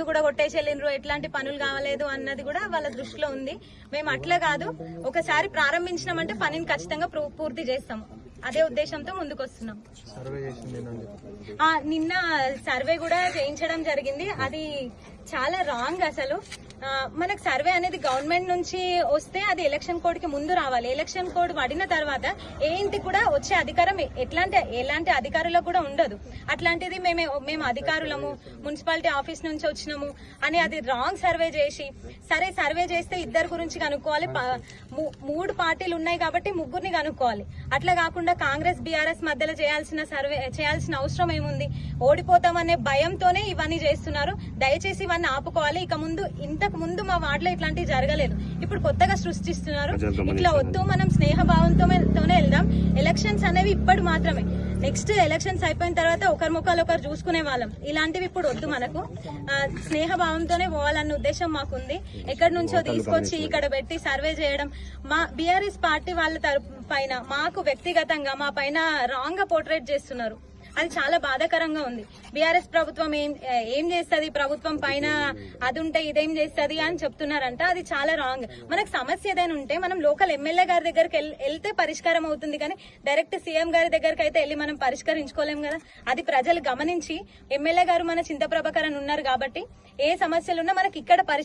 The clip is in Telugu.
ముందు కూడా కొట్టేసి వెళ్ళినరు, ఎట్లాంటి పనులు కావలేదు అన్నది కూడా వాళ్ళ దృష్టిలో ఉంది. మేము అట్లా కాదు, ఒకసారి ప్రారంభించినామంటే పనిని ఖచ్చితంగా పూర్తి చేస్తాము. అదే ఉద్దేశంతో ముందుకు వస్తున్నాం. నిన్న సర్వే కూడా చేయించడం జరిగింది. అది చాలా రాంగ్. అసలు మనకు సర్వే అనేది గవర్నమెంట్ నుంచి వస్తే అది ఎలక్షన్ కోడ్ కి ముందు రావాలి. ఎలక్షన్ కోడ్ పడిన తర్వాత ఏ ఇంటికి కూడా వచ్చే అధికారం ఎలాంటి అధికారులకు కూడా ఉండదు. అట్లాంటిది మేము అధికారులము, మున్సిపాలిటీ ఆఫీస్ నుంచి వచ్చినాము అని అది రాంగ్ సర్వే చేసి, సరే సర్వే చేస్తే ఇద్దరు గురించి కనుక్కోవాలి, 3 పార్టీలు ఉన్నాయి కాబట్టి ముగ్గురిని కనుక్కోవాలి. అట్లా కాకుండా కాంగ్రెస్ బీఆర్ఎస్ మధ్యలో చేయాల్సిన అవసరం ఏముంది? ఓడిపోతామనే భయంతోనే ఇవన్నీ చేస్తున్నారు. దయచేసి ఇవన్నీ ఆపుకోవాలి. ఇంతకు ముందు మా వార్డులో ఇట్లాంటివి జరగలేదు, ఇప్పుడు కొత్తగా సృష్టిస్తున్నారు. ఇట్లా వద్దు, మనం స్నేహభావంతోనే వెళ్దాం. ఎలక్షన్స్ అనేవి ఇప్పుడు మాత్రమే, నెక్స్ట్ ఎలక్షన్స్ అయిపోయిన తర్వాత ఒకరి ముఖాలు ఒకరు చూసుకునే వాళ్ళం. ఇలాంటివి ఇప్పుడు వద్దు. మనకు స్నేహభావంతోనే పోవాలన్న ఉద్దేశం మాకుంది. ఎక్కడి నుంచో తీసుకొచ్చి ఇక్కడ పెట్టి సర్వే చేయడం, మా బీఆర్ఎస్ పార్టీ వాళ్ళ పైన మాకు వ్యక్తిగతంగా మా పైన రాంగ్ గా పోర్ట్రేట్ చేస్తున్నారు. అది చాలా బాధాకరంగా ఉంది. బీఆర్ఎస్ ప్రభుత్వం ఏం చేస్తుంది, ప్రభుత్వం పైన అది ఉంటే ఇదేం చేస్తుంది అని చెప్తున్నారంట. అది చాలా రాంగ్. మనకు సమస్య ఏదైనా ఉంటే మనం లోకల్ ఎమ్మెల్యే గారి దగ్గరికి వెళ్తే పరిష్కారం అవుతుంది, కానీ డైరెక్ట్ సీఎం గారి దగ్గరికి అయితే వెళ్ళి మనం పరిష్కరించుకోలేం కదా. అది ప్రజలు గమనించి, ఎమ్మెల్యే గారు మన చింతప్రభాకర్ ఉన్నారు కాబట్టి ఏ సమస్యలున్నా మనకి ఇక్కడ